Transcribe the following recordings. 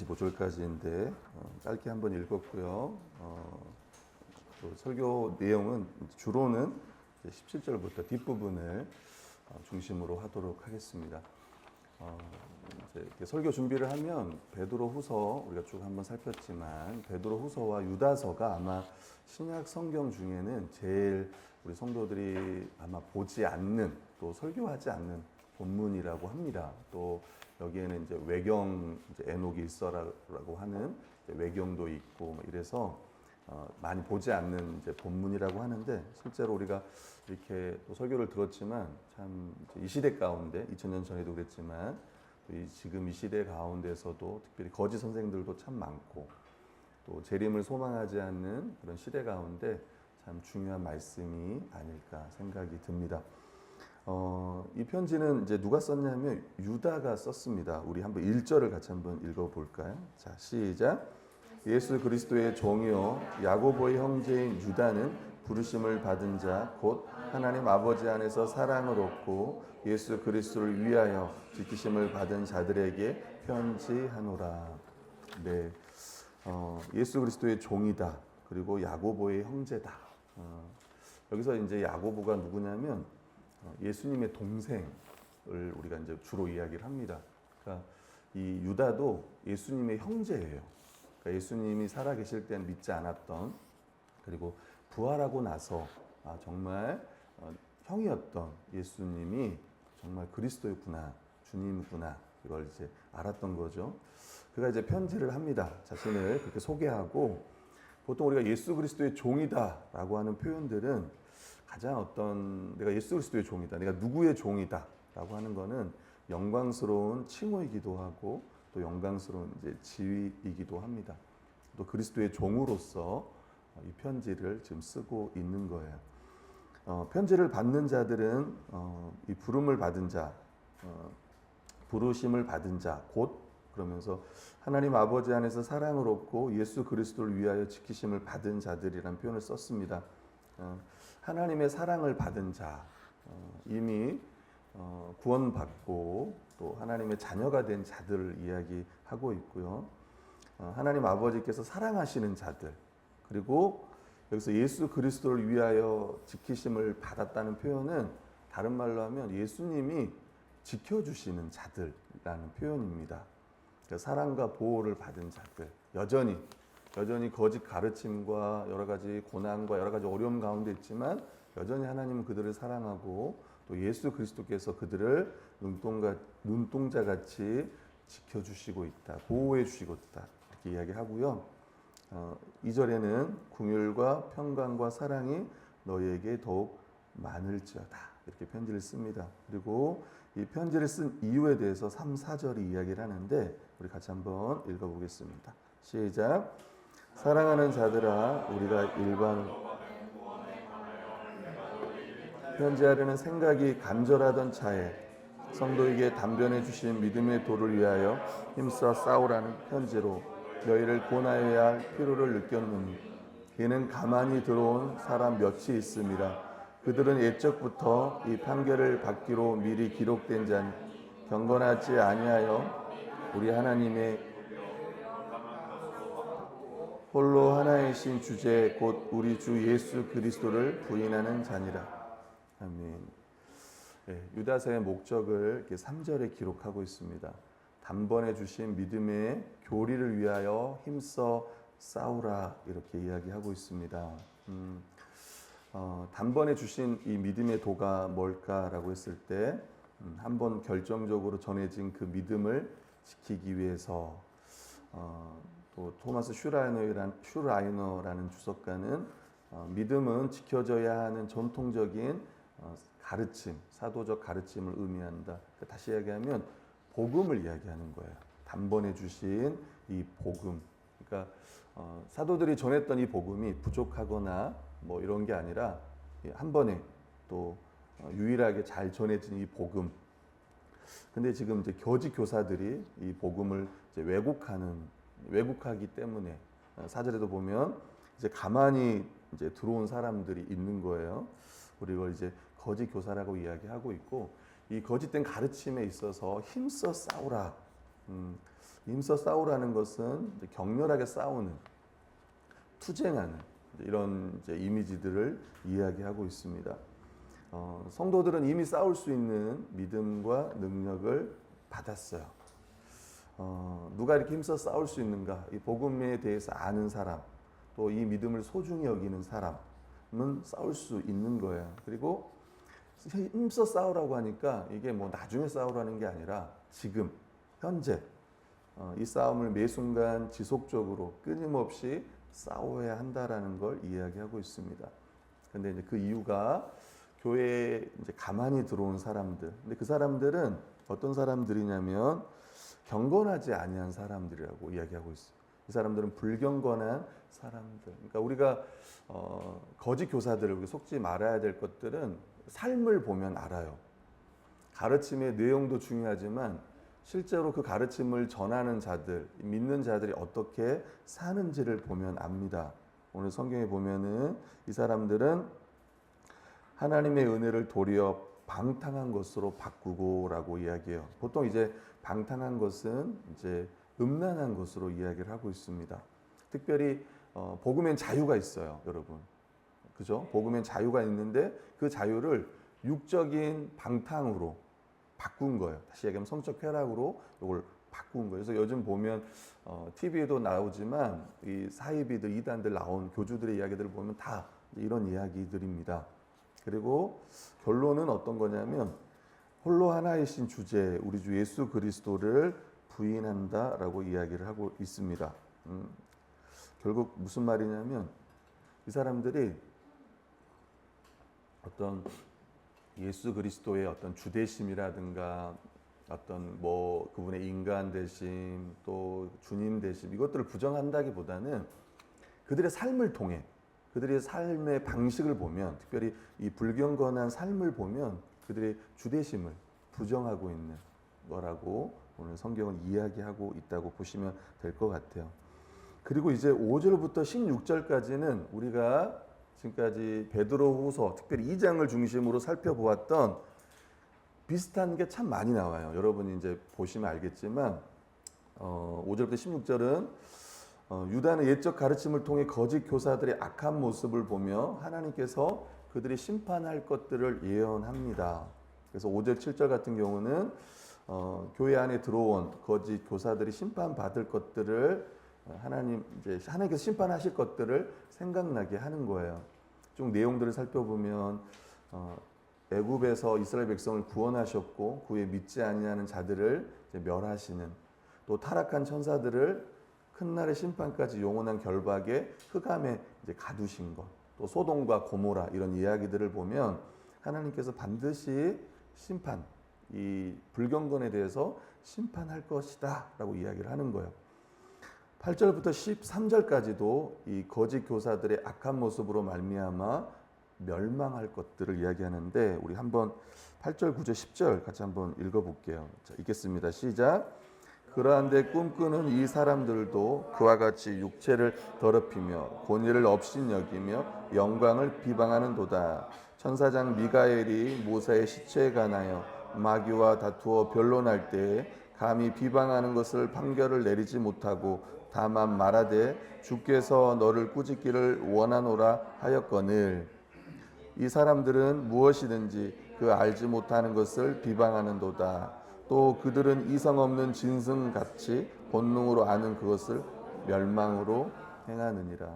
25절까지인데 짧게 한번 읽었고요. 또 설교 내용은 주로는 17절부터 뒷부분을 중심으로 하도록 하겠습니다. 이제 이렇게 설교 준비를 하면 베드로후서 우리가 쭉 한번 살폈지만 베드로후서와 유다서가 아마 신약 성경 중에는 제일 우리 성도들이 아마 보지 않는 또 설교하지 않는 본문이라고 합니다. 또 여기에는 이제 외경 이제 에녹이 일서라고 하는 외경도 있고 뭐 이래서 많이 보지 않는 이제 본문이라고 하는데 실제로 우리가 이렇게 또 설교를 들었지만 참 이 시대 가운데 2000년 전에도 그랬지만 지금 이 시대 가운데서도 특별히 거짓 선생들도 참 많고 또 재림을 소망하지 않는 그런 시대 가운데 참 중요한 말씀이 아닐까 생각이 듭니다. 이 편지는 이제 누가 썼냐면 유다가 썼습니다. 우리 한번 1절을 같이 한번 읽어볼까요? 자, 시작. 예수 그리스도의 종이요 야고보의 형제인 유다는 부르심을 받은 자 곧 하나님 아버지 안에서 사랑을 얻고 예수 그리스도를 위하여 지키심을 받은 자들에게 편지하노라. 네, 예수 그리스도의 종이다. 그리고 야고보의 형제다. 여기서 이제 야고보가 누구냐면 예수님의 동생을 우리가 이제 주로 이야기를 합니다. 그러니까 이 유다도 예수님의 형제예요. 그러니까 예수님이 살아계실 때는 믿지 않았던 그리고 부활하고 나서 정말 형이었던 예수님이 정말 그리스도였구나, 주님이구나 이걸 이제 알았던 거죠. 그가 이제 편지를 합니다. 자신을 그렇게 소개하고 보통 우리가 예수 그리스도의 종이다라고 하는 표현들은 가장 내가 예수 그리스도의 종이다, 내가 누구의 종이다라고 하는 거는 영광스러운 칭호이기도 하고 또 영광스러운 이제 지위이기도 합니다. 또 그리스도의 종으로서 이 편지를 지금 쓰고 있는 거예요. 편지를 받는 자들은 이 부름을 받은 자, 부르심을 받은 자, 곧 그러면서 하나님 아버지 안에서 사랑을 얻고 예수 그리스도를 위하여 지키심을 받은 자들이라는 표현을 썼습니다. 하나님의 사랑을 받은 자, 이미 구원받고 또 하나님의 자녀가 된 자들을 이야기하고 있고요. 하나님 아버지께서 사랑하시는 자들, 그리고 여기서 예수 그리스도를 위하여 지키심을 받았다는 표현은 다른 말로 하면 예수님이 지켜주시는 자들이라는 표현입니다. 그러니까 사랑과 보호를 받은 자들, 여전히 거짓 가르침과 여러 가지 고난과 여러 가지 어려움 가운데 있지만 여전히 하나님은 그들을 사랑하고 또 예수 그리스도께서 그들을 눈동자같이 지켜주시고 있다, 보호해 주시고 있다 이렇게 이야기하고요. 2절에는 긍휼과 평강과 사랑이 너희에게 더욱 많을지어다 이렇게 편지를 씁니다. 그리고 이 편지를 쓴 이유에 대해서 3, 4절이 이야기를 하는데 우리 같이 한번 읽어보겠습니다. 시작. 사랑하는 자들아 우리가 일반 편지하려는 생각이 간절하던 차에 성도에게 단변해 주신 믿음의 도를 위하여 힘써 싸우라는 편지로 너희를 고나여야 할 필요를 느꼈느니 이는 가만히 들어온 사람 몇이 있음이라. 그들은 옛적부터 이 판결을 받기로 미리 기록된 자니 경건하지 아니하여 우리 하나님의 홀로 하나이신 주제 곧 우리 주 예수 그리스도를 부인하는 자니라. 아멘. 네, 유다서의 목적을 이렇게 3절에 기록하고 있습니다. 단번에 주신 믿음의 교리를 위하여 힘써 싸우라 이렇게 이야기하고 있습니다. 단번에 주신 이 믿음의 도가 뭘까라고 했을 때 한번 결정적으로 전해진 그 믿음을 지키기 위해서 또 토마스 슈라이너라는 주석가는 믿음은 지켜져야 하는 전통적인 가르침, 사도적 가르침을 의미한다. 다시 이야기하면 복음을 이야기하는 거예요. 단번에 주신 이 복음. 그러니까 사도들이 전했던 이 복음이 부족하거나 뭐 이런 게 아니라 한 번에 또 유일하게 잘 전해진 이 복음. 근데 지금 이제 거짓 교사들이 이 복음을 이제 왜곡하기 때문에 4절에도 보면 이제 가만히 이제 들어온 사람들이 있는 거예요. 우리 이걸 이제 거짓 교사라고 이야기하고 있고 이 거짓된 가르침에 있어서 힘써 싸우라. 힘써 싸우라는 것은 격렬하게 싸우는, 투쟁하는 이런 이제 이미지들을 이야기하고 있습니다. 성도들은 이미 싸울 수 있는 믿음과 능력을 받았어요. 누가 이렇게 힘써 싸울 수 있는가? 이 복음에 대해서 아는 사람, 또 이 믿음을 소중히 여기는 사람은 싸울 수 있는 거예요. 그리고 힘써 싸우라고 하니까 이게 뭐 나중에 싸우라는 게 아니라 지금, 현재 이 싸움을 매 순간 지속적으로 끊임없이 싸워야 한다라는 걸 이야기하고 있습니다. 근데 이제 그 이유가 교회에 이제 가만히 들어온 사람들. 근데 그 사람들은 어떤 사람들이냐면 경건하지 아니한 사람들이라고 이야기하고 있어요. 이 사람들은 불경건한 사람들. 그러니까 우리가 거짓 교사들을 속지 말아야 될 것들은 삶을 보면 알아요. 가르침의 내용도 중요하지만 실제로 그 가르침을 전하는 자들, 믿는 자들이 어떻게 사는지를 보면 압니다. 오늘 성경에 보면은 이 사람들은 하나님의 은혜를 도리어 방탕한 것으로 바꾸고라고 이야기해요. 보통 이제 방탕한 것은 이제 음란한 것으로 이야기를 하고 있습니다. 특별히 복음엔 자유가 있어요, 여러분. 그죠? 복음엔 자유가 있는데 그 자유를 육적인 방탕으로 바꾼 거예요. 다시 얘기하면 성적 쾌락으로 이걸 바꾼 거예요. 그래서 요즘 보면 TV에도 나오지만 이 사이비들, 이단들 나온 교주들의 이야기들을 보면 다 이런 이야기들입니다. 그리고 결론은 어떤 거냐면 홀로 하나이신 주제, 우리 주 예수 그리스도를 부인한다라고 이야기를 하고 있습니다. 결국 무슨 말이냐면 이 사람들이 어떤 예수 그리스도의 어떤 주대심이라든가 어떤 뭐 그분의 인간 되심 또 주님 되심 이것들을 부정한다기보다는 그들의 삶을 통해 그들의 삶의 방식을 보면 특별히 이 불경건한 삶을 보면 그들의 주대심을 부정하고 있는 거라고 오늘 성경은 이야기하고 있다고 보시면 될 것 같아요. 그리고 이제 5절부터 16절까지는 우리가 지금까지 베드로후서 특별히 2장을 중심으로 살펴보았던 비슷한 게 참 많이 나와요. 여러분이 이제 보시면 알겠지만 5절부터 16절은 유다는 옛적 가르침을 통해 거짓 교사들의 악한 모습을 보며 하나님께서 그들이 심판할 것들을 예언합니다. 그래서 5절 7절 같은 경우는 교회 안에 들어온 거짓 교사들이 심판받을 것들을 하나님께서 심판하실 것들을 생각나게 하는 거예요. 좀 내용들을 살펴보면 애굽에서 이스라엘 백성을 구원하셨고 그에 믿지 아니하는 자들을 멸하시는, 또 타락한 천사들을 큰 날의 심판까지 영원한 결박에 흑암에 가두신 것, 또 소돔과 고모라 이런 이야기들을 보면 하나님께서 반드시 심판, 이 불경건에 대해서 심판할 것이다라고 이야기를 하는 거예요. 8절부터 13절까지도 이 거짓 교사들의 악한 모습으로 말미암아 멸망할 것들을 이야기하는데 우리 한번 8절, 9절, 10절 같이 한번 읽어볼게요. 자, 읽겠습니다. 시작. 그러한데 꿈꾸는 이 사람들도 그와 같이 육체를 더럽히며 권위를 업신여기며 영광을 비방하는도다. 천사장 미가엘이 모세의 시체에 관하여 마귀와 다투어 변론할 때에 감히 비방하는 것을 판결을 내리지 못하고 다만 말하되 주께서 너를 꾸짖기를 원하노라 하였거늘 이 사람들은 무엇이든지 그 알지 못하는 것을 비방하는도다. 또 그들은 이성 없는 짐승같이 본능으로 아는 그것을 멸망으로 행하느니라.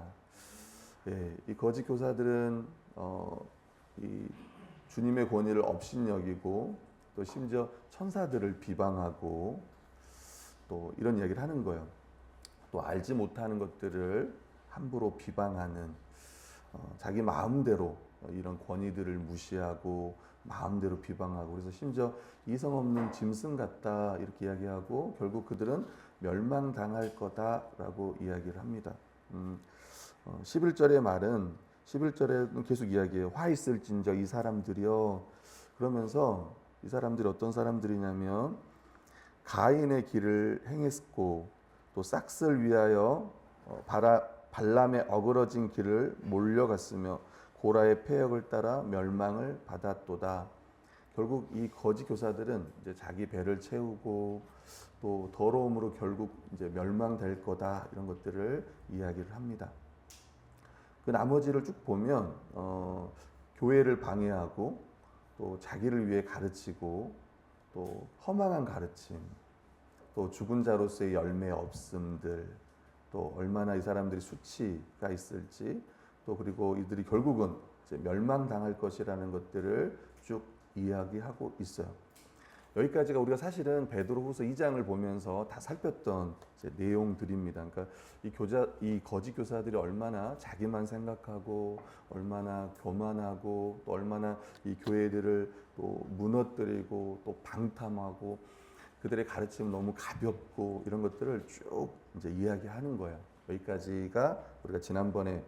예, 이 거짓 교사들은 이 주님의 권위를 업신여기고 또 심지어 천사들을 비방하고 또 이런 이야기를 하는 거예요. 또 알지 못하는 것들을 함부로 비방하는 자기 마음대로 이런 권위들을 무시하고 마음대로 비방하고 그래서 심지어 이성 없는 짐승 같다 이렇게 이야기하고 결국 그들은 멸망당할 거다라고 이야기를 합니다. 11절의 말은 11절에는 계속 이야기해요. 화 있을진저 이 사람들이요. 그러면서 이 사람들이 어떤 사람들이냐면 가인의 길을 행했고 또 싹스를 위하여 발람의 어그러진 길을 몰려갔으며 고라의 폐역을 따라 멸망을 받았도다. 결국 이 거짓 교사들은 이제 자기 배를 채우고 또 더러움으로 결국 이제 멸망될 거다 이런 것들을 이야기를 합니다. 그 나머지를 쭉 보면 교회를 방해하고 또 자기를 위해 가르치고 또 허망한 가르침, 또 죽은 자로서의 열매 없음들, 또 얼마나 이 사람들이 수치가 있을지, 또 그리고 이들이 결국은 이제 멸망당할 것이라는 것들을 쭉 이야기하고 있어요. 여기까지가 우리가 사실은 베드로후서 2장을 보면서 다 살폈던 이제 내용들입니다. 그러니까 이 거짓 교사들이 얼마나 자기만 생각하고 얼마나 교만하고 또 얼마나 이 교회들을 또 무너뜨리고 또 방탐하고 그들의 가르침은 너무 가볍고 이런 것들을 쭉 이제 이야기하는 거예요. 여기까지가 우리가 지난번에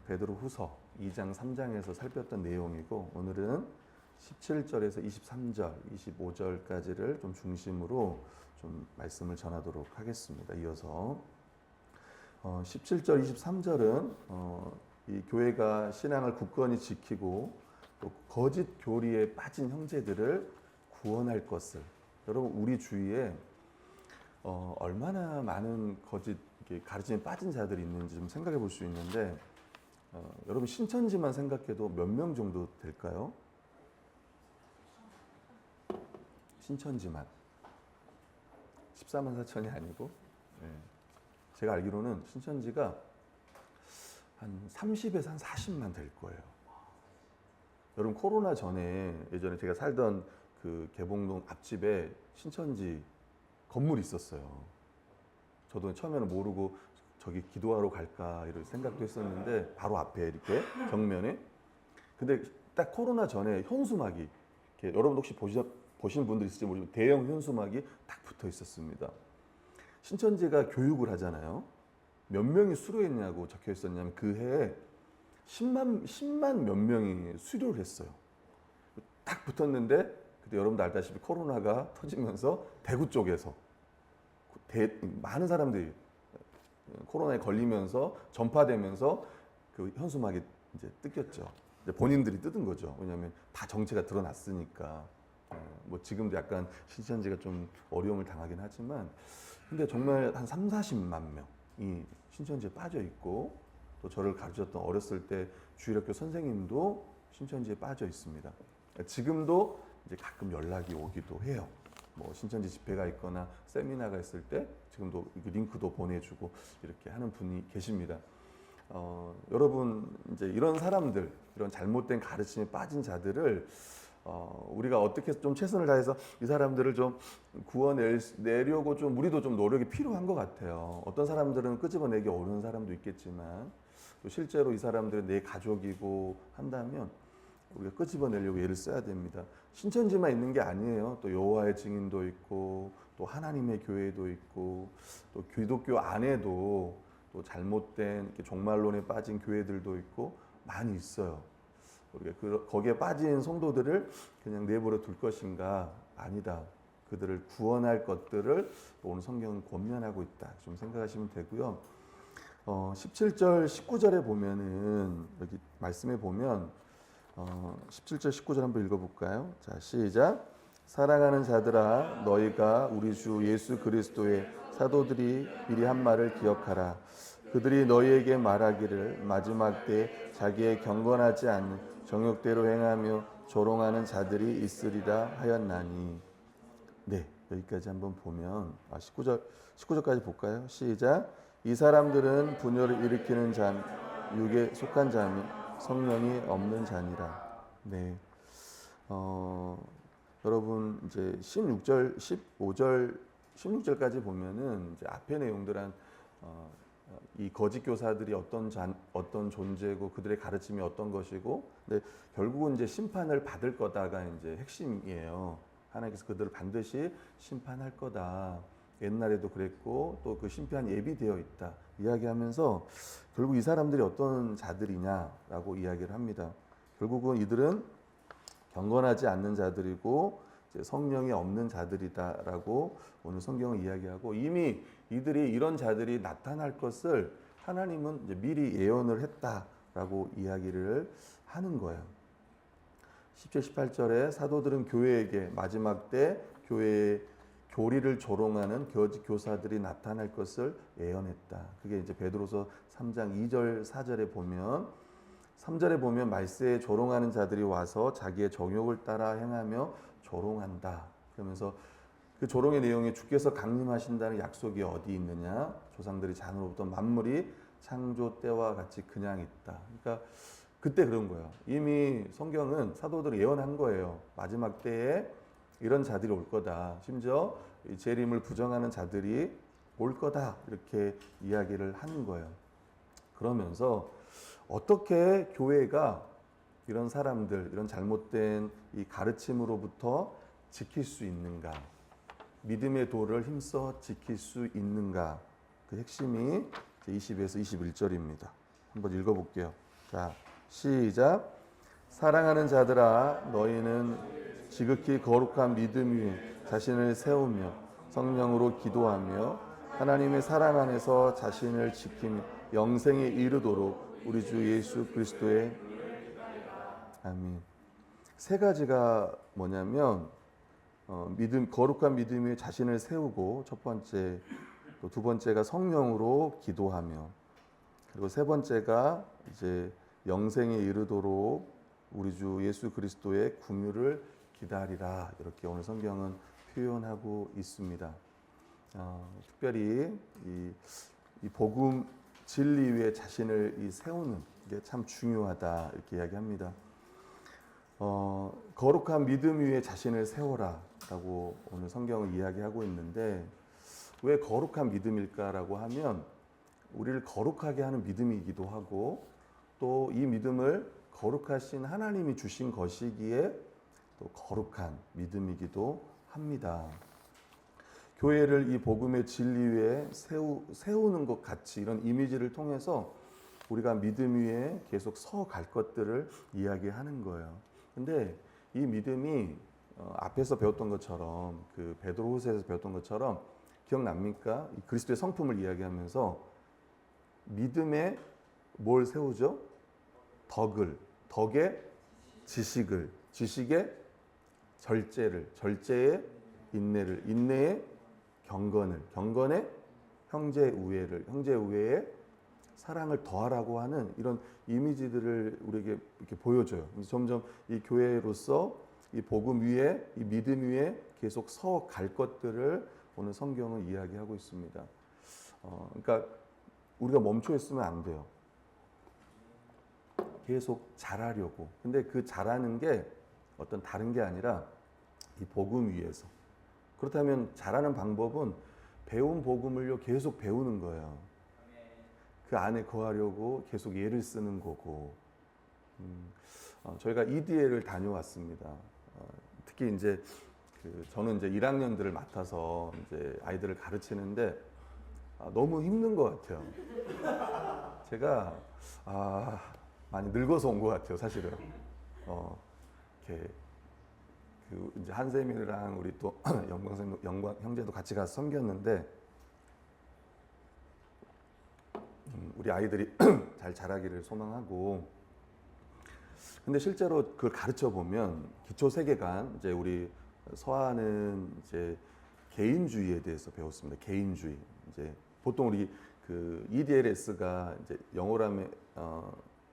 베드로후서 2장 3장에서 살폈던 내용이고 오늘은 17절에서 23절, 25절까지를 좀 중심으로 좀 말씀을 전하도록 하겠습니다. 이어서 17절, 23절은 이 교회가 신앙을 굳건히 지키고 또 거짓 교리에 빠진 형제들을 구원할 것을 여러분 우리 주위에 얼마나 많은 거짓 가르침에 빠진 자들이 있는지 좀 생각해 볼 수 있는데 여러분 신천지만 생각해도 몇 명 정도 될까요? 신천지만 14만 4천이 아니고 제가 알기로는 신천지가 한 30에서 한 40만 될 거예요. 여러분 코로나 전에 예전에 제가 살던 그 개봉동 앞집에 신천지 건물이 있었어요. 저도 처음에는 모르고 저기 기도하러 갈까 이런 생각도 했었는데 바로 앞에 이렇게 정면에 근데 딱 코로나 전에 현수막이 이렇게 여러분 혹시 보신 분들 있을지 모르지만 대형 현수막이 딱 붙어 있었습니다. 신천지가 교육을 하잖아요. 몇 명이 수료했냐고 적혀 있었냐면 그 해에 10만 몇 명이 수료를 했어요. 딱 붙었는데 그때 여러분도 알다시피 코로나가 터지면서 대구 쪽에서 많은 사람들이 코로나에 걸리면서 전파되면서 그 현수막이 이제 뜯겼죠. 이제 본인들이 뜯은 거죠. 왜냐하면 다 정체가 드러났으니까. 뭐 지금도 약간 신천지가 좀 어려움을 당하긴 하지만 근데 정말 한 3, 40만 명이 신천지에 빠져 있고 또 저를 가르쳤던 어렸을 때 주일학교 선생님도 신천지에 빠져 있습니다. 지금도 이제 가끔 연락이 오기도 해요. 뭐 신천지 집회가 있거나 세미나가 있을 때 지금도 링크도 보내주고 이렇게 하는 분이 계십니다. 여러분 이제 이런 사람들, 이런 잘못된 가르침에 빠진 자들을 우리가 어떻게 좀 최선을 다해서 이 사람들을 좀 구원내려고 좀 우리도 좀 노력이 필요한 것 같아요. 어떤 사람들은 끄집어내기 어려운 사람도 있겠지만 또 실제로 이 사람들은 내 가족이고 한다면 우리가 끄집어내려고 애를 써야 됩니다. 신천지만 있는 게 아니에요. 또 여호와의 증인도 있고 또 하나님의 교회도 있고 또 기독교 안에도 또 잘못된 종말론에 빠진 교회들도 있고 많이 있어요. 우리가 거기에 빠진 성도들을 그냥 내버려 둘 것인가? 아니다. 그들을 구원할 것들을 오늘 성경은 권면하고 있다. 좀 생각하시면 되고요. 17절, 19절에 보면은 여기 말씀에 보면 17절, 19절 한번 읽어볼까요? 자, 시작. 사랑하는 자들아, 너희가 우리 주 예수 그리스도의 사도들이 미리 한 말을 기억하라. 그들이 너희에게 말하기를 마지막 때 자기의 경건하지 않는 정욕대로 행하며 조롱하는 자들이 있으리라 하였나니. 네, 여기까지 한번 보면 19절까지 볼까요? 시작. 이 사람들은 분열을 일으키는 자, 육에 속한 자며 성령이 없는 자니라. 네, 여러분 이제 16절, 15절, 16절까지 보면은 이제 앞의 내용들은 이 거짓 교사들이 어떤 존재고 그들의 가르침이 어떤 것이고, 근데 결국은 이제 심판을 받을 거다가 이제 핵심이에요. 하나님께서 그들을 반드시 심판할 거다. 옛날에도 그랬고 또 그 심판 예비되어 있다. 이야기하면서 결국 이 사람들이 어떤 자들이냐라고 이야기를 합니다. 결국은 이들은 경건하지 않는 자들이고 이제 성령이 없는 자들이다라고 오늘 성경을 이야기하고 이미 이들이 이런 자들이 나타날 것을 하나님은 이제 미리 예언을 했다라고 이야기를 하는 거예요. 17, 18절에 사도들은 교회에게 마지막 때 교회의 교리를 조롱하는 거짓 교사들이 나타날 것을 예언했다. 그게 이제 베드로서 3장 2절 4절에 보면 3절에 보면 말세에 조롱하는 자들이 와서 자기의 정욕을 따라 행하며 조롱한다. 그러면서 그 조롱의 내용에 주께서 강림하신다는 약속이 어디 있느냐? 조상들이 잔으로부터 만물이 창조 때와 같이 그냥 있다. 그러니까 그때 그런 거예요. 이미 성경은 사도들이 예언한 거예요. 마지막 때에 이런 자들이 올 거다. 심지어 재림을 부정하는 자들이 올 거다. 이렇게 이야기를 하는 거예요. 그러면서 어떻게 교회가 이런 사람들, 이런 잘못된 이 가르침으로부터 지킬 수 있는가? 믿음의 도를 힘써 지킬 수 있는가? 그 핵심이 20에서 21절입니다. 한번 읽어볼게요. 자, 시작. 사랑하는 자들아, 너희는 지극히 거룩한 믿음 위에 자신을 세우며 성령으로 기도하며 하나님의 사랑 안에서 자신을 지키며 영생에 이르도록 우리 주 예수 그리스도의 아멘. 세 가지가 뭐냐면 거룩한 믿음 위에 자신을 세우고 첫 번째, 또 두 번째가 성령으로 기도하며 그리고 세 번째가 이제 영생에 이르도록 우리 주 예수 그리스도의 긍휼을 기다리라. 이렇게 오늘 성경은 표현하고 있습니다. 특별히 이 복음 진리 위에 자신을 세우는 게 참 중요하다. 이렇게 이야기합니다. 거룩한 믿음 위에 자신을 세워라라고 오늘 성경을 이야기하고 있는데 왜 거룩한 믿음일까라고 하면 우리를 거룩하게 하는 믿음이기도 하고 또 이 믿음을 거룩하신 하나님이 주신 것이기에 또 거룩한 믿음이기도 합니다. 교회를 이 복음의 진리 위에 세우는 것 같이 이런 이미지를 통해서 우리가 믿음 위에 계속 서갈 것들을 이야기하는 거예요. 근데 이 믿음이 앞에서 배웠던 것처럼 그 베드로후서에서 배웠던 것처럼 기억납니까? 그리스도의 성품을 이야기하면서 믿음에 뭘 세우죠? 덕에 지식에 절제에 인내에 경건에 형제 우애에 사랑을 더하라고 하는 이런 이미지들을 우리에게 이렇게 보여줘요. 점점 이 교회로서 이 복음 위에, 이 믿음 위에 계속 서 갈 것들을 오늘 성경은 이야기하고 있습니다. 그러니까 우리가 멈춰 있으면 안 돼요. 계속 자라려고. 근데 그 자라는 게 어떤 다른 게 아니라 이 복음 위에서. 그렇다면 자라는 방법은 배운 복음을요 계속 배우는 거예요. 그 안에 거하려고 계속 예를 쓰는 거고. 저희가 EDL을 다녀왔습니다. 특히 이제 저는 이제 1학년들을 맡아서 이제 아이들을 가르치는데 너무 힘든 것 같아요. 제가 많이 늙어서 온 것 같아요, 사실은. 이렇게 이제 한쌤이랑 우리 또 영광 형제도 같이 가서 섬겼는데 우리 아이들이 잘 자라기를 소망하고. 근데 실제로 그걸 가르쳐 보면 기초 세계관, 이제 우리 서아는 이제 개인주의에 대해서 배웠습니다. 개인주의. 이제 보통 우리 그 EDLS가 이제 영어라면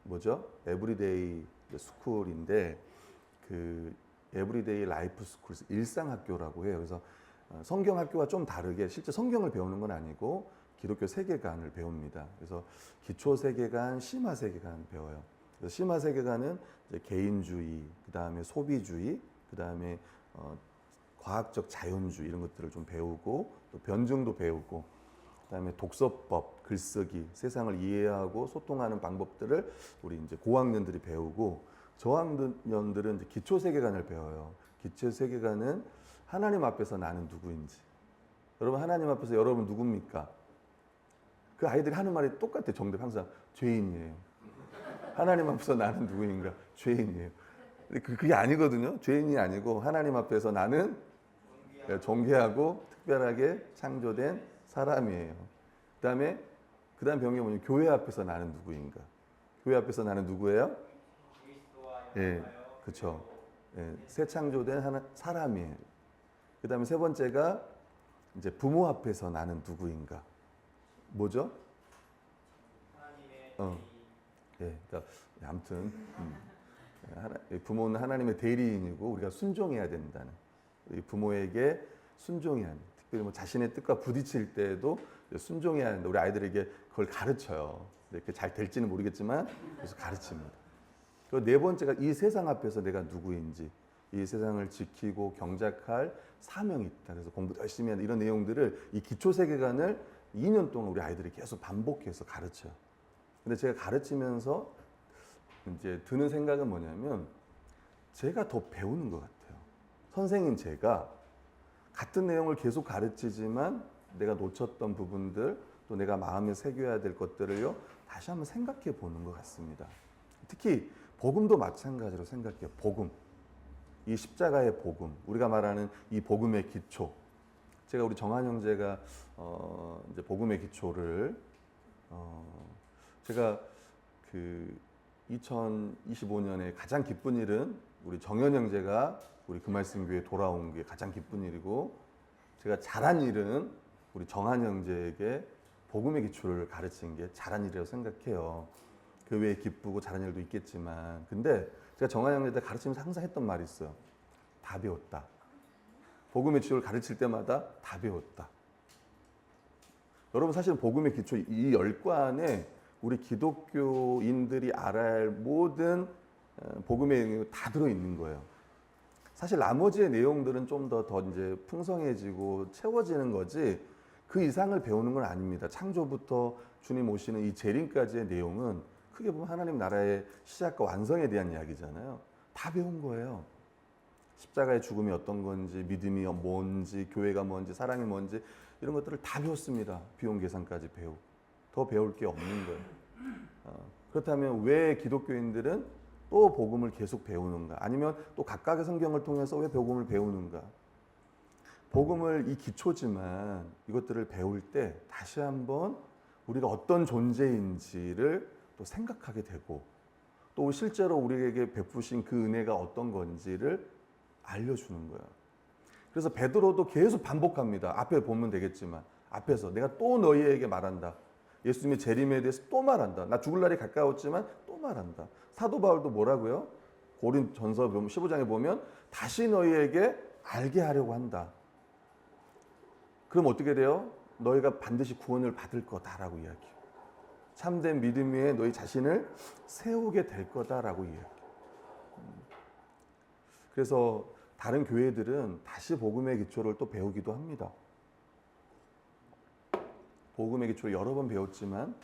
뭐죠? 에브리데이 스쿨인데 그 에브리데이 라이프 스쿨, 일상학교라고 해요. 그래서 성경학교와 좀 다르게 실제 성경을 배우는 건 아니고 기독교 세계관을 배웁니다. 그래서 기초 세계관, 심화 세계관 배워요. 그래서 심화 세계관은 이제 개인주의, 그 다음에 소비주의, 그 다음에 과학적 자연주의 이런 것들을 좀 배우고 또 변증도 배우고 그 다음에 독서법, 글쓰기, 세상을 이해하고 소통하는 방법들을 우리 이제 고학년들이 배우고 저학년들은 이제 기초 세계관을 배워요. 기초 세계관은 하나님 앞에서 나는 누구인지. 여러분 하나님 앞에서 여러분 누굽니까? 그 아이들이 하는 말이 똑같아요. 정답 항상 죄인이에요. 하나님 앞에서 나는 누구인가? 죄인이에요. 근데 그게 아니거든요. 죄인이 아니고 하나님 앞에서 나는 존귀하고 특별하게 창조된 사람이에요. 그다음 병이 뭐냐면 교회 앞에서 나는 누구인가? 교회 앞에서 나는 누구예요? 예, 그렇죠. 새 창조된 사람이에요. 그 다음에 세 번째가 이제 부모 앞에서 나는 누구인가. 뭐죠? 그러니까 아무튼 부모는 하나님의 대리인이고 우리가 순종해야 된다는. 우리 부모에게 순종해야 한다. 특별히 뭐 자신의 뜻과 부딪힐 때에도 순종해야 한다. 우리 아이들에게 그걸 가르쳐요. 이렇게 잘 될지는 모르겠지만 그래서 가르칩니다. 그리고 네 번째가 이 세상 앞에서 내가 누구인지, 이 세상을 지키고 경작할 사명이 있다. 그래서 공부 열심히 한다. 이런 내용들을 이 기초 세계관을 2년 동안 우리 아이들이 계속 반복해서 가르쳐요. 근데 제가 가르치면서 이제 드는 생각은 뭐냐면 제가 더 배우는 것 같아요. 선생님 제가 같은 내용을 계속 가르치지만 내가 놓쳤던 부분들 또 내가 마음에 새겨야 될 것들을요 다시 한번 생각해 보는 것 같습니다. 특히 복음도 마찬가지로 생각해요. 복음, 이 십자가의 복음, 우리가 말하는 이 복음의 기초. 제가 우리 정한 형제가 이제 복음의 기초를 제가 그 2025년에 가장 기쁜 일은 우리 정현 형제가 우리 금말씀교회에 돌아온 게 가장 기쁜 일이고, 제가 잘한 일은 우리 정한 형제에게 복음의 기초를 가르친 게 잘한 일이라고 생각해요. 그 외에 기쁘고 잘한 일도 있겠지만, 근데 제가 정한 형제한테 가르치면서 항상 했던 말이 있어요. 다 배웠다. 복음의 기초를 가르칠 때마다 다 배웠다. 여러분 사실 복음의 기초 이 10관에 우리 기독교인들이 알아야 할 모든 복음의 내용이 다 들어있는 거예요. 사실 나머지의 내용들은 좀 더 이제 풍성해지고 채워지는 거지 그 이상을 배우는 건 아닙니다. 창조부터 주님 오시는 이 재림까지의 내용은 크게 보면 하나님 나라의 시작과 완성에 대한 이야기잖아요. 다 배운 거예요. 십자가의 죽음이 어떤 건지, 믿음이 뭔지, 교회가 뭔지, 사랑이 뭔지 이런 것들을 다 배웠습니다. 비용 계산까지 배우고. 더 배울 게 없는 거예요. 그렇다면 왜 기독교인들은 또 복음을 계속 배우는가? 아니면 또 각각의 성경을 통해서 왜 복음을 배우는가? 복음을 이 기초지만 이것들을 배울 때 다시 한번 우리가 어떤 존재인지를 또 생각하게 되고, 또 실제로 우리에게 베푸신 그 은혜가 어떤 건지를 알려주는 거예요. 그래서 베드로도 계속 반복합니다. 앞에 보면 되겠지만 앞에서 내가 또 너희에게 말한다. 예수님의 재림에 대해서 또 말한다. 나 죽을 날이 가까웠지만 또 말한다. 사도 바울도 뭐라고요? 고린전서 15장에 보면 다시 너희에게 알게 하려고 한다. 그럼 어떻게 돼요? 너희가 반드시 구원을 받을 거다라고 이야기해요. 참된 믿음 위에 너희 자신을 세우게 될 거다라고 이야기해요. 그래서 다른 교회들은 다시 복음의 기초를 또 배우기도 합니다. 복음의 기초를 여러 번 배웠지만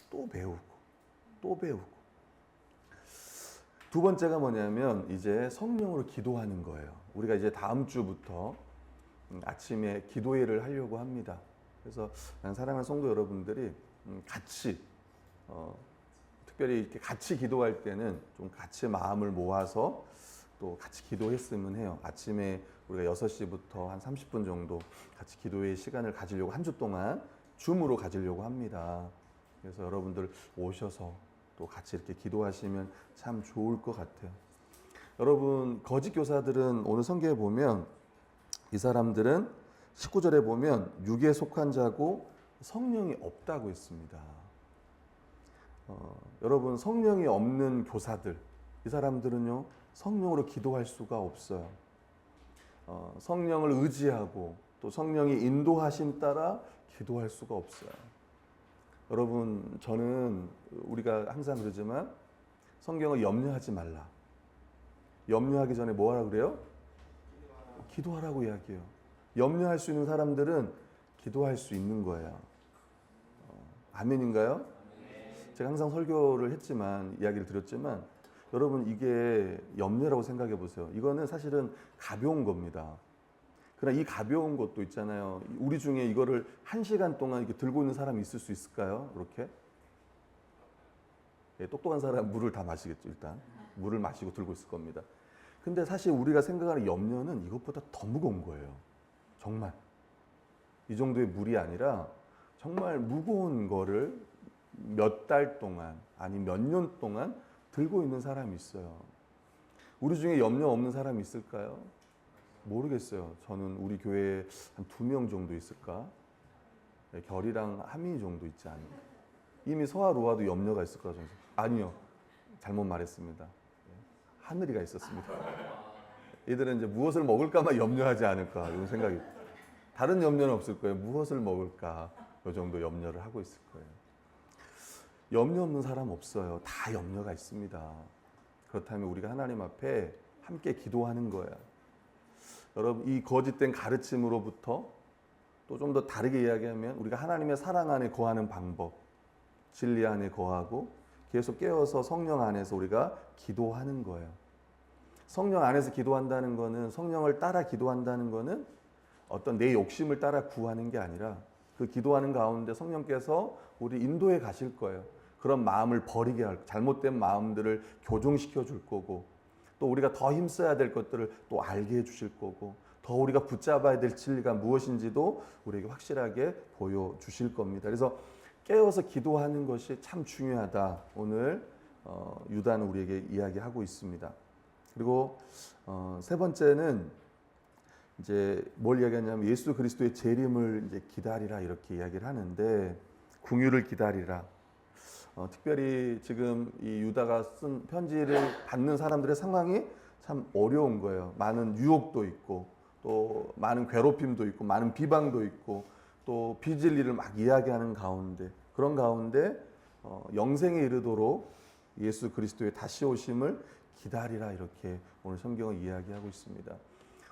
또 배우고 또 배우고. 두 번째가 뭐냐면 이제 성령으로 기도하는 거예요. 우리가 이제 다음 주부터 아침에 기도회를 하려고 합니다. 그래서 사랑하는 성도 여러분들이 같이 특별히 이렇게 같이 기도할 때는 좀 같이 마음을 모아서 또 같이 기도했으면 해요. 아침에 우리가 6시부터 한 30분 정도 같이 기도회 시간을 가지려고 한 주 동안 줌으로 가지려고 합니다. 그래서 여러분들 오셔서 또 같이 이렇게 기도하시면 참 좋을 것 같아요. 여러분 거짓 교사들은 오늘 성경에 보면 이 사람들은 19절에 보면 육에 속한 자고 성령이 없다고 했습니다. 여러분 성령이 없는 교사들, 이 사람들은요 성령으로 기도할 수가 없어요. 성령을 의지하고 또 성령이 인도하심 따라 기도할 수가 없어요. 여러분 저는 우리가 항상 그러지만 성경을 염려하지 말라. 염려하기 전에 뭐 하라 그래요? 기도하라고 이야기해요. 염려할 수 있는 사람들은 기도할 수 있는 거예요. 아멘인가요? 제가 항상 설교를 했지만 이야기를 드렸지만 여러분 이게 염려라고 생각해 보세요. 이거는 사실은 가벼운 겁니다. 그러나 이 가벼운 것도 있잖아요. 우리 중에 이거를 1시간 동안 이렇게 들고 있는 사람이 있을 수 있을까요? 그렇게? 예, 똑똑한 사람은 물을 다 마시겠죠. 일단 물을 마시고 들고 있을 겁니다. 근데 사실 우리가 생각하는 염려는 이것보다 더 무거운 거예요. 정말 이 정도의 물이 아니라 정말 무거운 거를 몇 달 동안 아니 몇 년 동안 들고 있는 사람이 있어요. 우리 중에 염려 없는 사람이 있을까요? 모르겠어요. 저는 우리 교회에 한 2명 정도 있을까? 네, 결이랑 하민이 정도 있지 않나. 이미 서아 로아도 염려가 있을 거라 저는. 아니요. 잘못 말했습니다. 하늘이가 있었습니다. 이들은 이제 무엇을 먹을까만 염려하지 않을까 이런 생각이. 다른 염려는 없을 거예요. 무엇을 먹을까 이 정도 염려를 하고 있을 거예요. 염려 없는 사람 없어요. 다 염려가 있습니다. 그렇다면 우리가 하나님 앞에 함께 기도하는 거야. 여러분, 이 거짓된 가르침으로부터 또 좀 더 다르게 이야기하면 우리가 하나님의 사랑 안에 거하는 방법, 진리 안에 거하고 계속 깨어서 성령 안에서 우리가 기도하는 거예요. 성령 안에서 기도한다는 거는, 성령을 따라 기도한다는 거는 어떤 내 욕심을 따라 구하는 게 아니라 그 기도하는 가운데 성령께서 우리 인도해 가실 거예요. 그런 마음을 버리게 할, 잘못된 마음들을 교정시켜 줄 거고, 또 우리가 더 힘써야 될 것들을 또 알게 해 주실 거고, 더 우리가 붙잡아야 될 진리가 무엇인지도 우리에게 확실하게 보여주실 겁니다. 그래서 깨어서 기도하는 것이 참 중요하다. 오늘 유다는 우리에게 이야기하고 있습니다. 그리고 세 번째는 이제 뭘 이야기하냐면 예수 그리스도의 재림을 이제 기다리라 이렇게 이야기를 하는데, 궁유를 기다리라. 특별히 지금 이 유다가 쓴 편지를 받는 사람들의 상황이 참 어려운 거예요. 많은 유혹도 있고, 또 많은 괴롭힘도 있고, 많은 비방도 있고, 또 비진리를 막 이야기하는 가운데, 그런 가운데 영생에 이르도록 예수 그리스도의 다시 오심을 기다리라 이렇게 오늘 성경은 이야기하고 있습니다.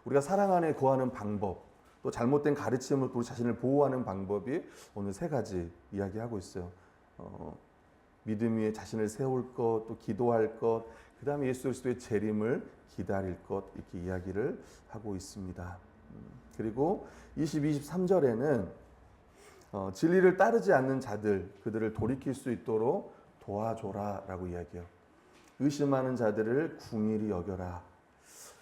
우리가 사랑 안에 거하는 방법, 또 잘못된 가르침으로 우리 자신을 보호하는 방법이 오늘 3가지 이야기하고 있어요. 믿음 위에 자신을 세울 것, 또 기도할 것, 그 다음에 예수 그리스도의 재림을 기다릴 것, 이렇게 이야기를 하고 있습니다. 그리고 23절에는 진리를 따르지 않는 자들, 그들을 돌이킬 수 있도록 도와줘라 라고 이야기해요. 의심하는 자들을 궁일이 여겨라.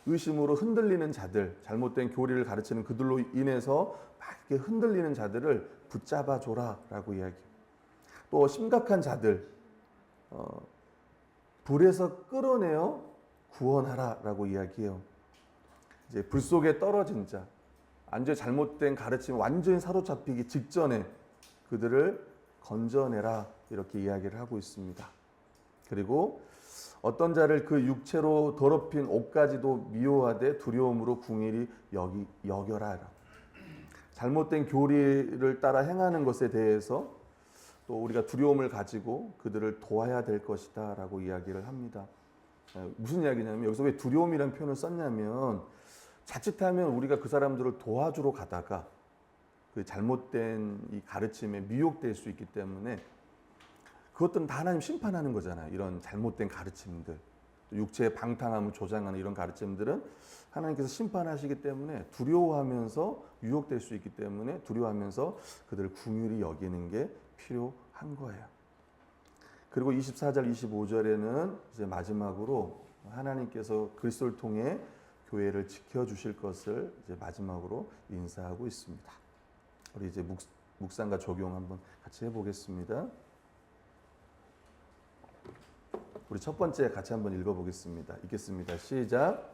의심으로 흔들리는 자들, 잘못된 교리를 가르치는 그들로 인해서 막 이렇게 흔들리는 자들을 붙잡아줘라 라고 이야기해요. 또 심각한 자들, 불에서 끌어내어 구원하라 라고 이야기해요. 이제 불 속에 떨어진 자, 완전히 잘못된 가르침에 완전히 사로잡히기 직전에 그들을 건져내라 이렇게 이야기를 하고 있습니다. 그리고 어떤 자를 그 육체로 더럽힌 옷까지도 미워하되 두려움으로 궁일이 여겨라. 잘못된 교리를 따라 행하는 것에 대해서 또 우리가 두려움을 가지고 그들을 도와야 될 것이다 라고 이야기를 합니다. 무슨 이야기냐면 여기서 왜 두려움이라는 표현을 썼냐면, 자칫하면 우리가 그 사람들을 도와주러 가다가 그 잘못된 이 가르침에 미혹될 수 있기 때문에, 그것들은 다 하나님 심판하는 거잖아요. 이런 잘못된 가르침들, 육체의 방탕함을 조장하는 이런 가르침들은 하나님께서 심판하시기 때문에 두려워하면서 유혹될 수 있기 때문에 두려워하면서 그들을 긍휼히 여기는 게 필요한 거예요. 그리고 24절, 25절에는 이제 마지막으로 하나님께서 그리스도를 통해 교회를 지켜주실 것을 이제 마지막으로 인사하고 있습니다. 우리 이제 묵상과 적용 한번 같이 해보겠습니다. 우리 첫 번째 같이 한번 읽어보겠습니다. 읽겠습니다. 시작.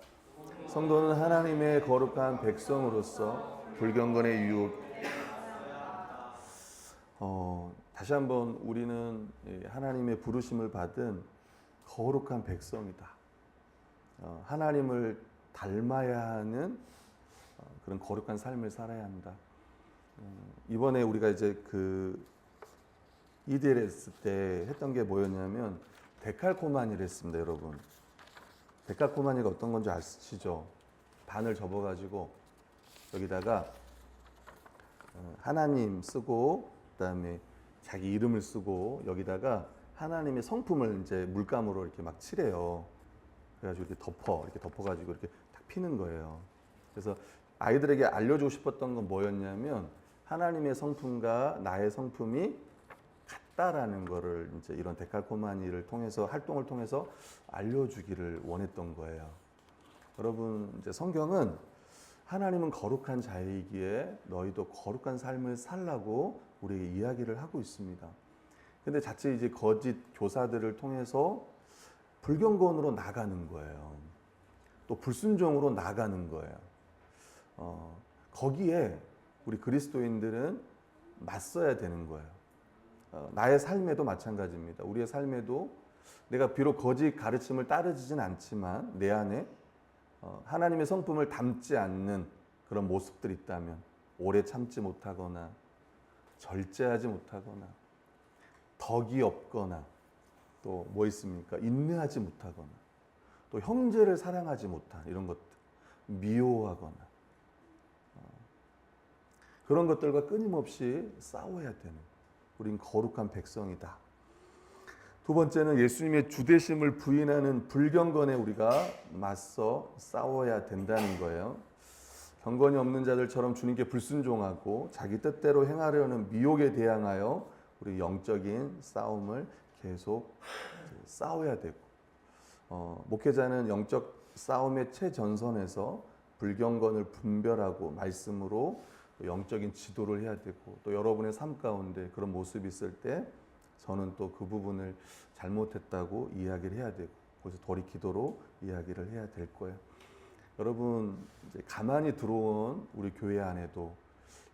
성도는 하나님의 거룩한 백성으로서 불경건의 유혹. 다시 한번 우리는 하나님의 부르심을 받은 거룩한 백성이다. 하나님을 닮아야 하는 그런 거룩한 삶을 살아야 한다. 이번에 우리가 이제 그 EDLS 때 했던 게 뭐였냐면 데칼코마니를 했습니다, 여러분. 데칼코마니가 어떤 건지 아시죠? 반을 접어가지고 여기다가 하나님 쓰고, 그다음에 자기 이름을 쓰고, 여기다가 하나님의 성품을 이제 물감으로 이렇게 막 칠해요. 그래가지고 이렇게 덮어가지고 이렇게 딱 피는 거예요. 그래서 아이들에게 알려주고 싶었던 건 뭐였냐면, 하나님의 성품과 나의 성품이 같다라는 거를 이제 이런 데칼코마니를 통해서, 활동을 통해서 알려주기를 원했던 거예요. 여러분, 이제 성경은 하나님은 거룩한 자이기에 너희도 거룩한 삶을 살라고 우리에게 이야기를 하고 있습니다. 근데 자칫 이제 거짓 교사들을 통해서 불경건으로 나가는 거예요. 또 불순종으로 나가는 거예요. 거기에 우리 그리스도인들은 맞서야 되는 거예요. 나의 삶에도 마찬가지입니다. 우리의 삶에도 내가 비록 거짓 가르침을 따르지는 않지만 내 안에 하나님의 성품을 담지 않는 그런 모습들이 있다면, 오래 참지 못하거나 절제하지 못하거나 덕이 없거나 또 뭐 있습니까? 인내하지 못하거나 또 형제를 사랑하지 못한 이런 것들, 미워하거나 그런 것들과 끊임없이 싸워야 되는, 우린 거룩한 백성이다. 두 번째는 예수님의 주되심을 부인하는 불경건에 우리가 맞서 싸워야 된다는 거예요. 경건이 없는 자들처럼 주님께 불순종하고 자기 뜻대로 행하려는 미혹에 대항하여 우리 영적인 싸움을 계속 싸워야 되고, 목회자는 영적 싸움의 최전선에서 불경건을 분별하고 말씀으로 영적인 지도를 해야 되고, 또 여러분의 삶 가운데 그런 모습이 있을 때 저는 또 그 부분을 잘못했다고 이야기를 해야 되고, 그래서 돌이키도록 이야기를 해야 될 거예요. 여러분, 이제 가만히 들어온 우리 교회 안에도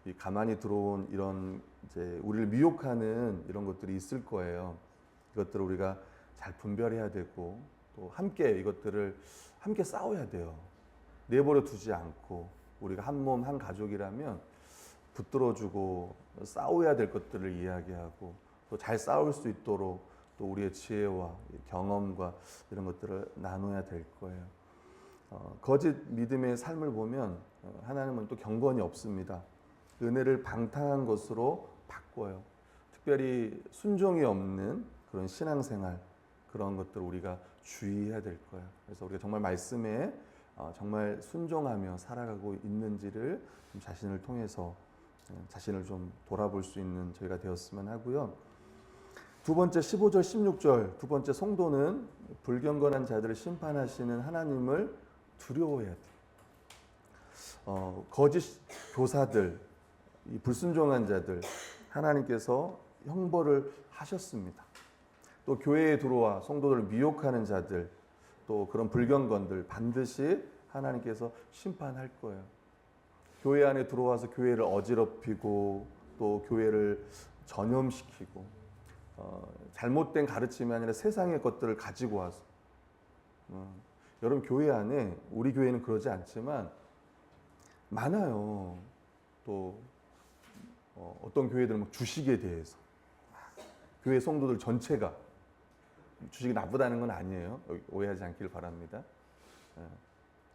이 가만히 들어온 이런 이제 우리를 미혹하는 이런 것들이 있을 거예요. 이것들을 우리가 잘 분별해야 되고, 또 함께 이것들을 함께 싸워야 돼요. 내버려 두지 않고, 우리가 한 몸 한 가족이라면 붙들어주고 싸워야 될 것들을 이야기하고, 또 잘 싸울 수 있도록 또 우리의 지혜와 경험과 이런 것들을 나눠야 될 거예요. 거짓 믿음의 삶을 보면 하나님은 또 경건이 없습니다. 은혜를 방탕한 것으로 바꿔요. 특별히 순종이 없는 그런 신앙생활, 그런 것들을 우리가 주의해야 될 거예요. 그래서 우리가 정말 말씀에 정말 순종하며 살아가고 있는지를 자신을 통해서 자신을 좀 돌아볼 수 있는 저희가 되었으면 하고요. 두 번째 15절 16절, 두 번째 성도는 불경건한 자들을 심판하시는 하나님을 두려워해야 돼요. 거짓 교사들, 이 불순종한 자들, 하나님께서 형벌을 하셨습니다. 또 교회에 들어와 성도들을 미혹하는 자들, 또 그런 불경건들 반드시 하나님께서 심판할 거예요. 교회 안에 들어와서 교회를 어지럽히고 또 교회를 전염시키고, 잘못된 가르침이 아니라 세상의 것들을 가지고 와서, 여러분 교회 안에, 우리 교회는 그러지 않지만 많아요. 또 어떤 교회들은 막 주식에 대해서, 교회 성도들 전체가, 주식이 나쁘다는 건 아니에요. 오해하지 않길 바랍니다.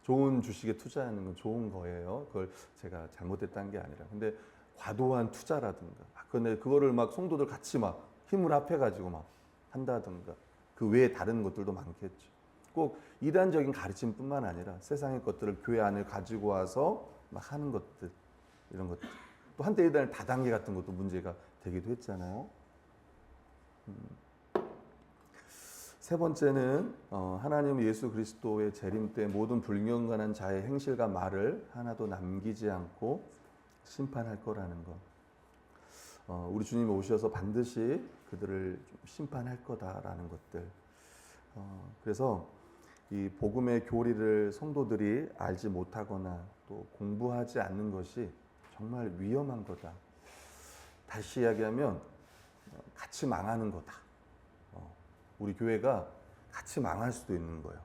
좋은 주식에 투자하는 건 좋은 거예요. 그걸 제가 잘못했다는 게 아니라. 근데 과도한 투자라든가, 근데 그거를 막 성도들 같이 막 힘을 합해가지고 막 한다든가, 그 외에 다른 것들도 많겠죠. 꼭 이단적인 가르침뿐만 아니라 세상의 것들을 교회 안에 가지고 와서 막 하는 것들, 이런 것들. 또 한때 이단 다단계 같은 것도 문제가 되기도 했잖아요. 세 번째는 하나님 예수 그리스도의 재림 때 모든 불경건한 자의 행실과 말을 하나도 남기지 않고 심판할 거라는 것. 우리 주님이 오셔서 반드시 그들을 좀 심판할 거다라는 것들. 그래서 이 복음의 교리를 성도들이 알지 못하거나 또 공부하지 않는 것이 정말 위험한 거다. 다시 이야기하면 같이 망하는 거다. 우리 교회가 같이 망할 수도 있는 거예요.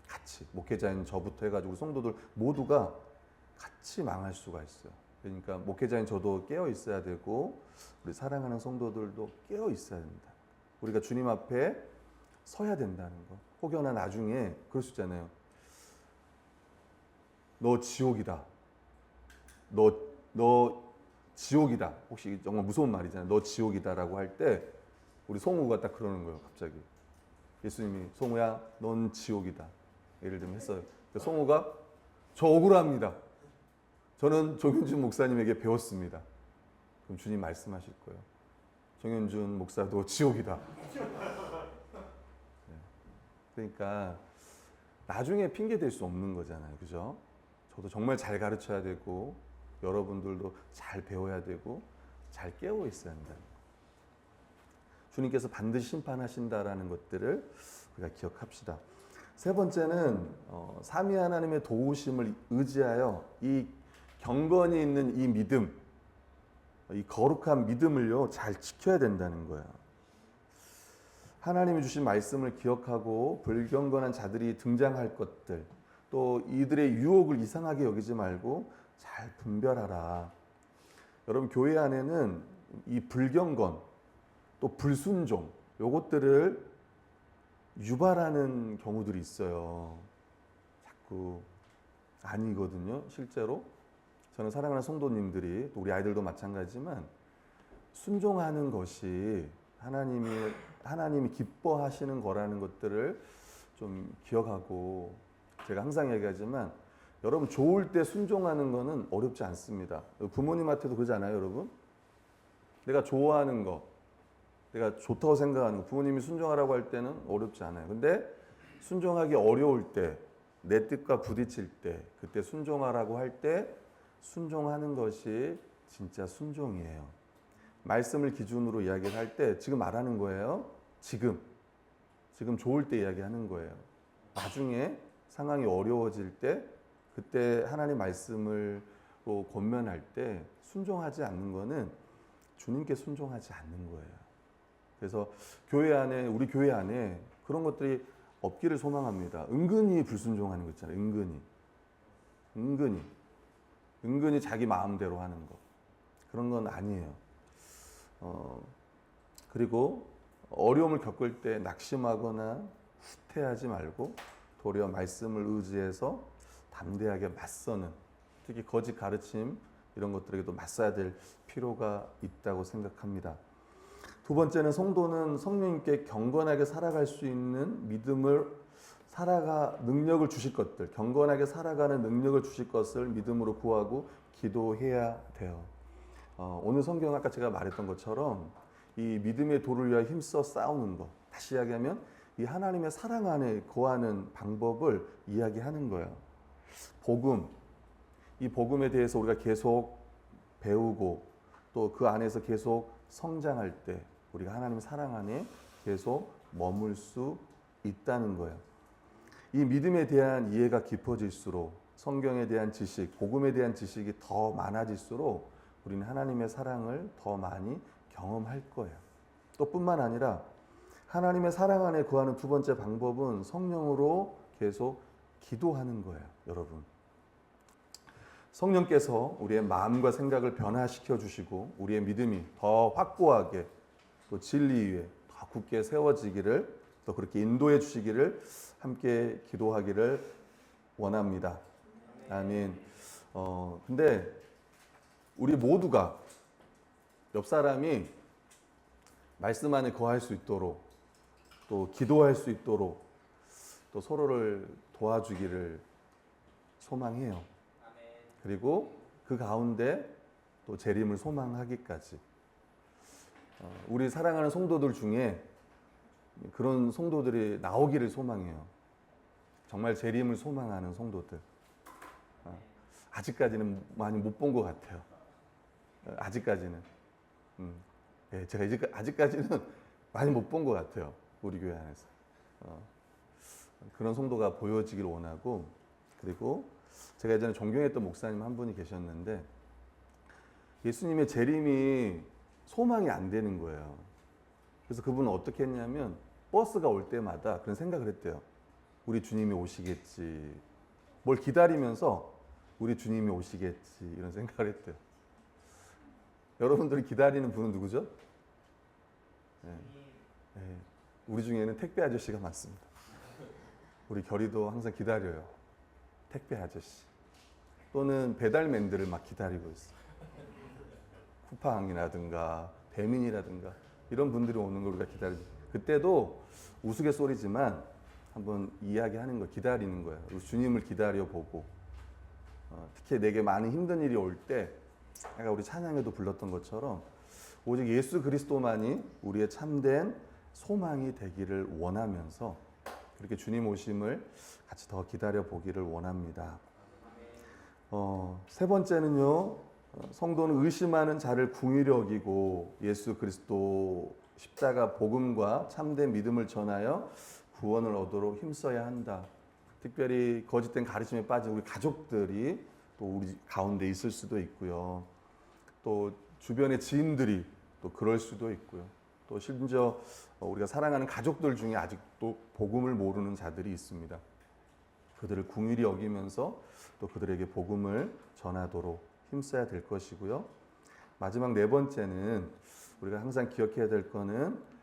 같이, 목회자인 저부터 해가지고 성도들 모두가 같이 망할 수가 있어요. 그러니까 목회자인 저도 깨어 있어야 되고, 우리 사랑하는 성도들도 깨어 있어야 된다. 우리가 주님 앞에 서야 된다는 거. 혹여나 나중에 그럴 수 있잖아요. 너 지옥이다. 너 지옥이다. 혹시 정말 무서운 말이잖아요. 너 지옥이다라고 할 때 우리 송우가 딱 그러는 거예요. 갑자기 예수님이, 송우야, 넌 지옥이다. 예를 들면 했어요. 송우가, 저 억울합니다. 저는 정윤준 목사님에게 배웠습니다. 그럼 주님 말씀하실 거예요. 정윤준 목사도 지옥이다. 그러니까 나중에 핑계 댈 수 없는 거잖아요. 그죠? 저도 정말 잘 가르쳐야 되고, 여러분들도 잘 배워야 되고, 잘 깨어 있어야 한다. 주님께서 반드시 심판하신다라는 것들을 우리가 기억합시다. 세 번째는 삼위 하나님의 도우심을 의지하여 이 경건이 있는 이 믿음, 이 거룩한 믿음을요 잘 지켜야 된다는 거예요. 하나님이 주신 말씀을 기억하고 불경건한 자들이 등장할 것들, 또 이들의 유혹을 이상하게 여기지 말고 잘 분별하라. 여러분, 교회 안에는 이 불경건, 또 불순종, 요것들을 유발하는 경우들이 있어요. 자꾸 아니거든요. 실제로 저는 사랑하는 성도님들이, 또 우리 아이들도 마찬가지지만 순종하는 것이 하나님이 기뻐하시는 거라는 것들을 좀 기억하고, 제가 항상 얘기하지만 여러분, 좋을 때 순종하는 거는 어렵지 않습니다. 부모님한테도 그러잖아요, 여러분. 내가 좋아하는 거, 내가 좋다고 생각하는 거, 부모님이 순종하라고 할 때는 어렵지 않아요. 근데 순종하기 어려울 때, 내 뜻과 부딪힐 때, 그때 순종하라고 할 때 순종하는 것이 진짜 순종이에요. 말씀을 기준으로 이야기를 할 때 지금 말하는 거예요. 지금 좋을 때 이야기하는 거예요. 나중에 상황이 어려워질 때, 그때 하나님 말씀으로 권면할 때 순종하지 않는 거는 주님께 순종하지 않는 거예요. 그래서 우리 교회 안에 그런 것들이 없기를 소망합니다. 은근히 불순종하는 거 있잖아요. 은근히 자기 마음대로 하는 거. 그런 건 아니에요. 그리고 어려움을 겪을 때 낙심하거나 후퇴하지 말고 도리어 말씀을 의지해서 담대하게 맞서는, 특히 거짓 가르침 이런 것들에게도 맞서야 될 필요가 있다고 생각합니다. 두 번째는 성도는 성령님께 경건하게 살아갈 수 있는 믿음을 능력을 주실 것들, 경건하게 살아가는 능력을 주실 것을 믿음으로 구하고 기도해야 돼요. 오늘 성경 아까 제가 말했던 것처럼 이 믿음의 도를 위하여 힘써 싸우는 것, 다시 이야기하면 이 하나님의 사랑 안에 거하는 방법을 이야기하는 거예요. 이 복음에 대해서 우리가 계속 배우고 또 그 안에서 계속 성장할 때 우리가 하나님의 사랑 안에 계속 머물 수 있다는 거예요. 이 믿음에 대한 이해가 깊어질수록, 성경에 대한 지식, 복음에 대한 지식이 더 많아질수록 우리는 하나님의 사랑을 더 많이 경험할 거예요. 또 뿐만 아니라 하나님의 사랑 안에 거하는 두 번째 방법은 성령으로 계속 기도하는 거예요. 여러분, 성령께서 우리의 마음과 생각을 변화시켜 주시고 우리의 믿음이 더 확고하게, 또 진리 위에 더 굳게 세워지기를, 또 그렇게 인도해 주시기를 함께 기도하기를 원합니다. 아멘. 근데 우리 모두가 옆 사람이 말씀 안에 거할 수 있도록, 또 기도할 수 있도록, 또 서로를 도와주기를 소망해요. 그리고 그 가운데 또 재림을 소망하기까지. 우리 사랑하는 성도들 중에 그런 성도들이 나오기를 소망해요. 정말 재림을 소망하는 성도들. 아직까지는 많이 못 본 것 같아요. 아직까지는. 네, 제가 아직까지는 많이 못 본 것 같아요. 우리 교회 안에서. 그런 성도가 보여지길 원하고, 그리고 제가 예전에 존경했던 목사님 한 분이 계셨는데 예수님의 재림이 소망이 안 되는 거예요. 그래서 그분은 어떻게 했냐면 버스가 올 때마다 그런 생각을 했대요. 우리 주님이 오시겠지. 뭘 기다리면서 우리 주님이 오시겠지, 이런 생각을 했대요. 여러분들이 기다리는 분은 누구죠? 네. 네. 우리 중에는 택배 아저씨가 많습니다. 우리 결이도 항상 기다려요. 택배 아저씨. 또는 배달맨들을 막 기다리고 있어요. 쿠팡이라든가 배민이라든가 이런 분들이 오는 걸 우리가 기다리고, 그때도 우스갯소리지만 한번 이야기하는 거, 기다리는 거예요. 주님을 기다려보고, 특히 내게 많은 힘든 일이 올 때, 아까 우리 찬양에도 불렀던 것처럼 오직 예수 그리스도만이 우리의 참된 소망이 되기를 원하면서 그렇게 주님 오심을 같이 더 기다려보기를 원합니다. 세 번째는요, 성도는 의심하는 자를 궁휼히 여기고 예수 그리스도 십자가 복음과 참된 믿음을 전하여 구원을 얻도록 힘써야 한다. 특별히 거짓된 가르침에 빠진 우리 가족들이 또 우리 가운데 있을 수도 있고요. 또 주변의 지인들이 또 그럴 수도 있고요. 또 심지어 우리가 사랑하는 가족들 중에 아직도 복음을 모르는 자들이 있습니다. 그들을 긍휼히 여기면서 또 그들에게 복음을 전하도록 힘써야 될 것이고요. 마지막 네 번째는 우리가 항상 기억해야 될 거는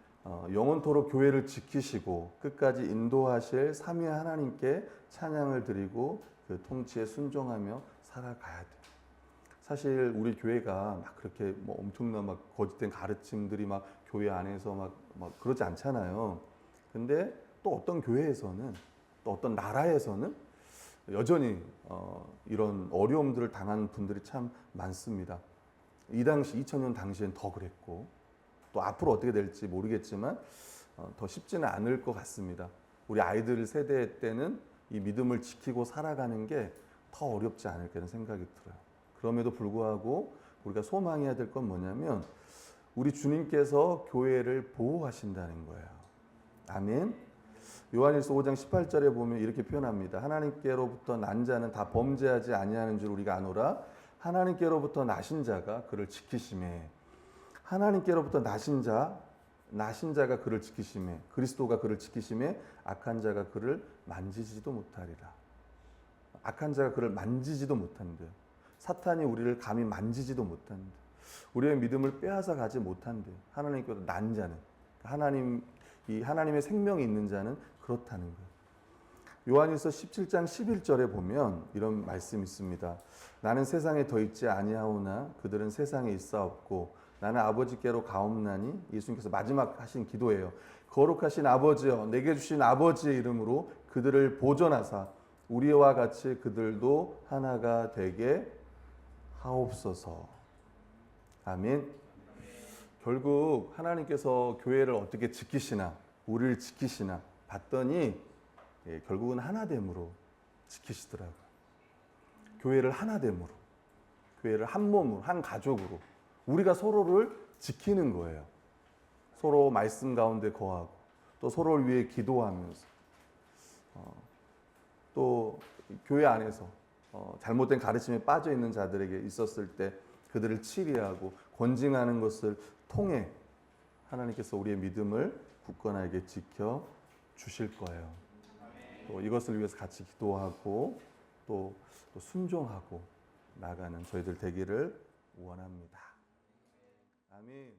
영원토록 교회를 지키시고 끝까지 인도하실 삼위 하나님께 찬양을 드리고 그 통치에 순종하며 살아가야 돼요. 사실 우리 교회가 막 그렇게 뭐 엄청난 막 거짓된 가르침들이 막 교회 안에서 막 그러지 않잖아요. 근데 또 어떤 교회에서는 또 어떤 나라에서는 여전히 이런 어려움들을 당하는 분들이 참 많습니다. 이 당시 2000년 당시엔 더 그랬고 또 앞으로 어떻게 될지 모르겠지만 더 쉽지는 않을 것 같습니다. 우리 아이들 세대 때는 이 믿음을 지키고 살아가는 게 더 어렵지 않을까 생각이 들어요. 그럼에도 불구하고 우리가 소망해야 될 건 뭐냐면 우리 주님께서 교회를 보호하신다는 거예요. 아멘. 요한일서 5장 18절에 보면 이렇게 표현합니다. 하나님께로부터 난 자는 다 범죄하지 아니하는 줄 우리가 아노라. 하나님께로부터 나신 자가 그를 지키심에. 하나님께로부터 나신 자가 그를 지키심에, 그리스도가 그를 지키심에 악한 자가 그를 만지지도 못하리라. 악한 자가 그를 만지지도 못한대요. 사탄이 우리를 감히 만지지도 못한대요. 우리의 믿음을 빼앗아 가지 못한대요. 하나님께로 난 자는, 하나님의 생명이 있는 자는 그렇다는 거예요. 요한일서 17장 11절에 보면 이런 말씀이 있습니다. 나는 세상에 더 있지 아니하오나 그들은 세상에 있사옵고 나는 아버지께로 가옵나니. 예수님께서 마지막 하신 기도예요. 거룩하신 아버지여, 내게 주신 아버지의 이름으로 그들을 보존하사 우리와 같이 그들도 하나가 되게 하옵소서. 아멘. 결국 하나님께서 교회를 어떻게 지키시나, 우리를 지키시나 봤더니 결국은 하나됨으로 지키시더라고요. 교회를 하나됨으로, 교회를 한 몸으로, 한 가족으로 우리가 서로를 지키는 거예요. 서로 말씀 가운데 거하고 또 서로를 위해 기도하면서 또 교회 안에서 잘못된 가르침에 빠져 있는 자들에게 있었을 때 그들을 치리하고 권징하는 것을 통해 하나님께서 우리의 믿음을 굳건하게 지켜 주실 거예요. 또 이것을 위해서 같이 기도하고 또 순종하고 나가는 저희들 되기를 원합니다. 아멘.